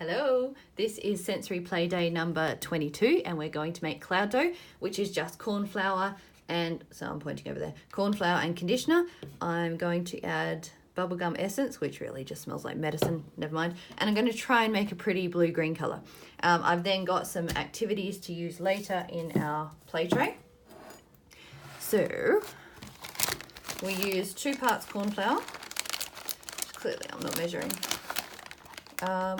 Hello, this is Sensory Play Day number 22 and we're going to make cloud dough, which is just corn flour and, so I'm pointing over there, corn flour and conditioner. I'm going to add bubblegum essence, which really just smells like medicine, never mind. And I'm going to try and make a pretty blue-green colour. I've then got some activities to use later in our play tray. So, we use 2 parts corn flour. Clearly I'm not measuring. Oh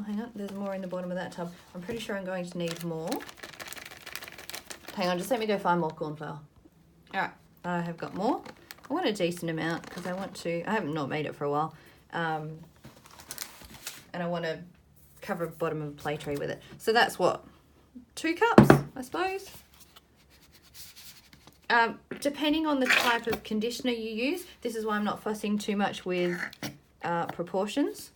hang on, there's more in the bottom of that tub. I'm pretty sure I'm going to need more. Hang on, just let me go find more corn flour. All right, I have got more. I want a decent amount because I haven't not made it for a while. And I want to cover the bottom of a play tray with it. So that's what, 2 cups, I suppose? Depending on the type of conditioner you use, this is why I'm not fussing too much with proportions.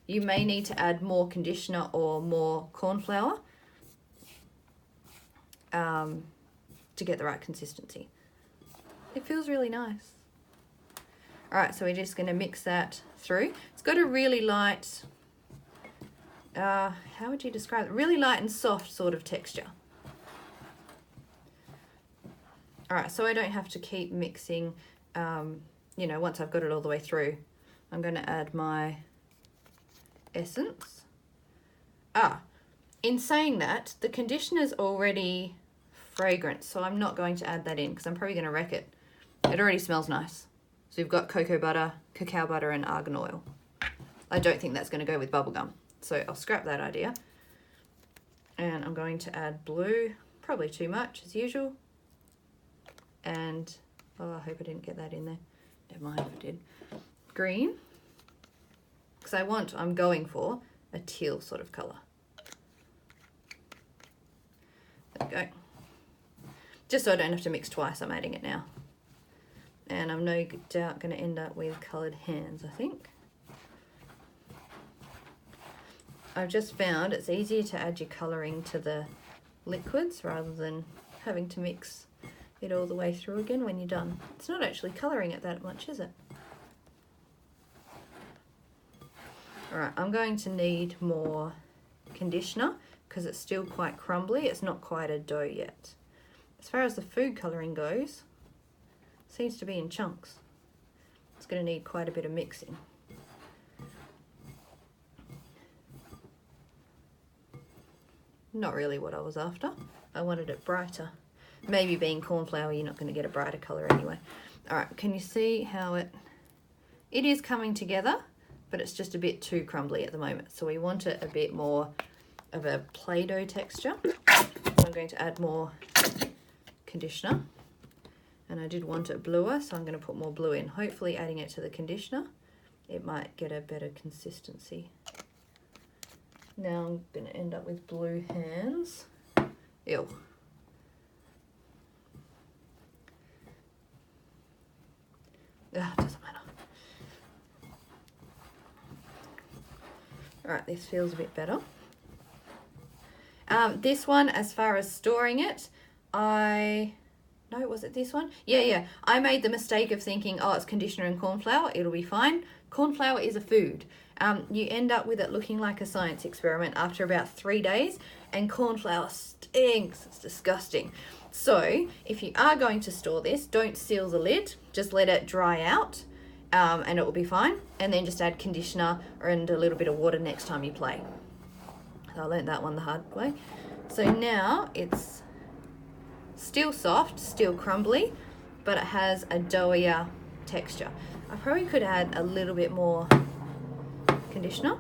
You may need to add more conditioner or more corn flour to get the right consistency. It feels really nice. All right, so we're just going to mix that through. It's got a really light, how would you describe it? Really light and soft sort of texture. All right, so I don't have to keep mixing, once I've got it all the way through. I'm going to add my essence. In saying that, the conditioner's already fragrant, so I'm not going to add that in because I'm probably going to wreck it. It already smells nice. So we've got cocoa butter, cacao butter, and argan oil. I don't think that's going to go with bubblegum, so I'll scrap that idea. And I'm going to add blue, probably too much as usual. And, I hope I didn't get that in there. Never mind if I did. Green. Because I'm going for a teal sort of colour. There we go. Just so I don't have to mix twice, I'm adding it now. And I'm no doubt going to end up with coloured hands, I think. I've just found it's easier to add your colouring to the liquids rather than having to mix it all the way through again when you're done. It's not actually colouring it that much, is it? Alright, I'm going to need more conditioner because it's still quite crumbly. It's not quite a dough yet. As far as the food colouring goes, it seems to be in chunks. It's going to need quite a bit of mixing. Not really what I was after. I wanted it brighter. Maybe being corn flour, you're not going to get a brighter colour anyway. Alright, can you see how it is coming together? But it's just a bit too crumbly at the moment. So we want it a bit more of a Play-Doh texture. So I'm going to add more conditioner. And I did want it bluer, so I'm going to put more blue in. Hopefully adding it to the conditioner, it might get a better consistency. Now I'm going to end up with blue hands. Ew. It doesn't matter. All right, this feels a bit better. This one, as far as storing it, was it this one? Yeah. I made the mistake of thinking, oh, it's conditioner and corn flour, it'll be fine. Corn flour is a food. You end up with it looking like a science experiment after about 3 days, and corn flour stinks. It's disgusting. So if you are going to store this, don't seal the lid, just let it dry out. And it will be fine, and then just add conditioner and a little bit of water next time you play. So I learned that one the hard way. So now it's still soft, still crumbly, but it has a doughier texture. I probably could add a little bit more conditioner.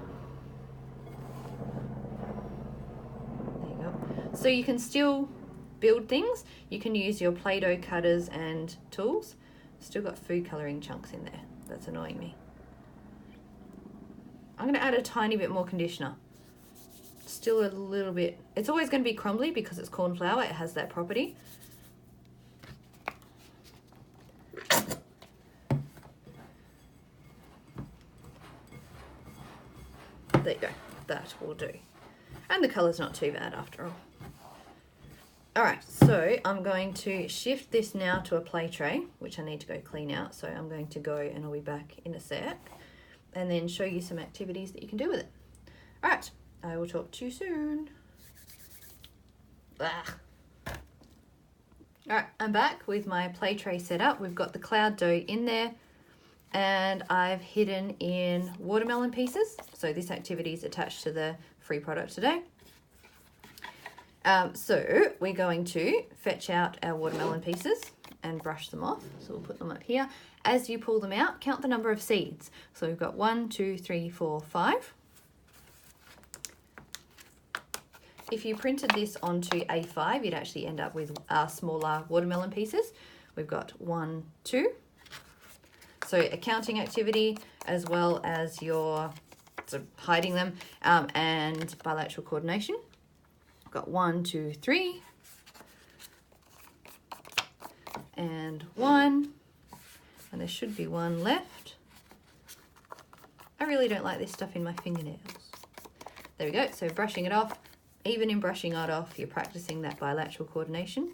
There you go. So you can still build things. You can use your Play-Doh cutters and tools. Still got food colouring chunks in there. That's annoying me. I'm going to add a tiny bit more conditioner. Still a little bit. It's always going to be crumbly because it's corn flour. It has that property. There you go. That will do. And the colour's not too bad after all. Alright, so I'm going to shift this now to a play tray, which I need to go clean out. So I'm going to go and I'll be back in a sec and then show you some activities that you can do with it. Alright, I will talk to you soon. All right, I'm back with my play tray set up. We've got the cloud dough in there, and I've hidden in watermelon pieces. So this activity is attached to the free product today. So we're going to fetch out our watermelon pieces and brush them off. So we'll put them up here. As you pull them out, count the number of seeds. So we've got 1, 2, 3, 4, 5. If you printed this onto A5, you'd actually end up with smaller watermelon pieces. We've got 1, 2. So a counting activity as well as your sort of hiding them and bilateral coordination. We've got 1, 2, 3. And 1. And there should be 1 left. I really don't like this stuff in my fingernails. There we go. So brushing it off. Even in brushing it off, you're practicing that bilateral coordination.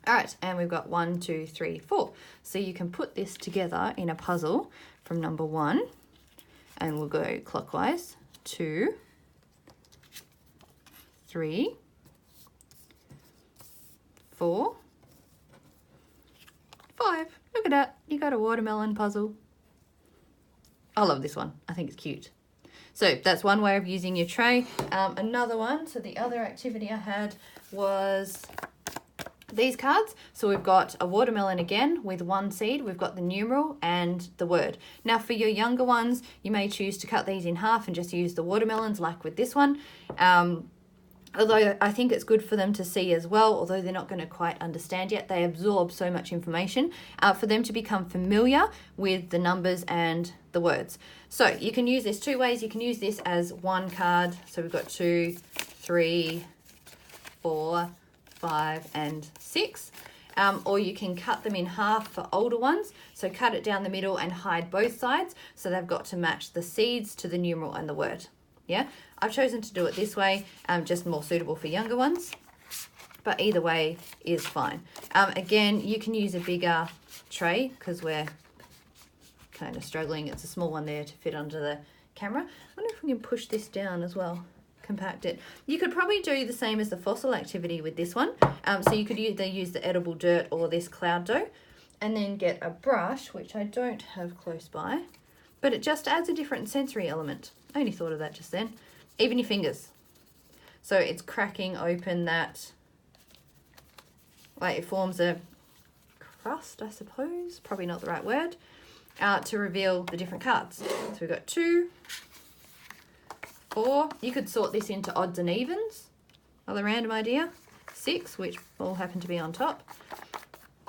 All right, and we've got 1, 2, 3, 4. So you can put this together in a puzzle from number 1, and we'll go clockwise. 2, 3, 4, 5. Look at that. You got a watermelon puzzle. I love this one. I think it's cute. So that's one way of using your tray. Another one, so the other activity I had was these cards. So we've got a watermelon again with 1 seed. We've got the numeral and the word. Now for your younger ones, you may choose to cut these in half and just use the watermelons like with this one. Although I think it's good for them to see as well, although they're not going to quite understand yet. They absorb so much information for them to become familiar with the numbers and the words. So you can use this 2 ways. You can use this as 1 card. So we've got 2, 3, 4, 5, and 6. Or you can cut them in half for older ones. So cut it down the middle and hide both sides. So they've got to match the seeds to the numeral and the word. Yeah, I've chosen to do it this way, just more suitable for younger ones, but either way is fine. Again, you can use a bigger tray because we're kind of struggling. It's a small one there to fit under the camera. I wonder if we can push this down as well, compact it. You could probably do the same as the fossil activity with this one. So you could either use the edible dirt or this cloud dough, and then get a brush, which I don't have close by, but it just adds a different sensory element. I only thought of that just then. Even your fingers. So it's cracking open that, like it forms a crust, I suppose. Probably not the right word. To reveal the different cards. So we've got 2, 4. You could sort this into odds and evens. Another random idea. 6, which all happen to be on top.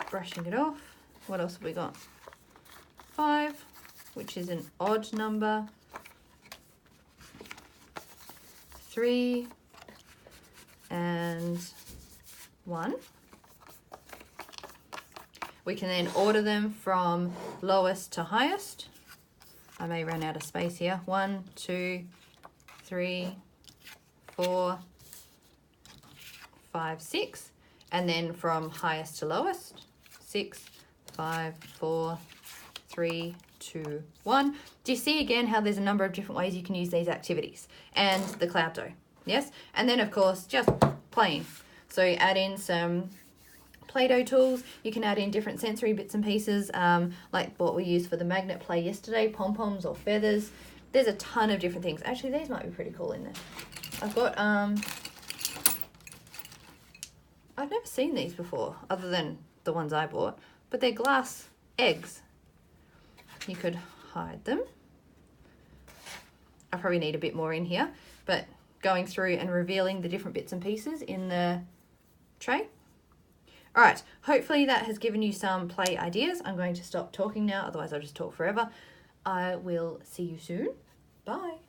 Brushing it off. What else have we got? 5, which is an odd number. 3 and 1. We can then order them from lowest to highest. I may run out of space here. 1, 2, 3, 4, 5, 6. And then from highest to lowest. 6, 5, 4, 3, 2, 1. Do you see again how there's a number of different ways you can use these activities? And the cloud dough, yes? And then of course, just playing. So you add in some Play-Doh tools. You can add in different sensory bits and pieces, like what we used for the magnet play yesterday, pom-poms or feathers. There's a ton of different things. Actually, these might be pretty cool in there. I've got, I've never seen these before, other than the ones I bought, but they're glass eggs. You could hide them. I probably need a bit more in here, but going through and revealing the different bits and pieces in the tray. All right, hopefully that has given you some play ideas. I'm going to stop talking now, otherwise I'll just talk forever. I will see you soon. Bye.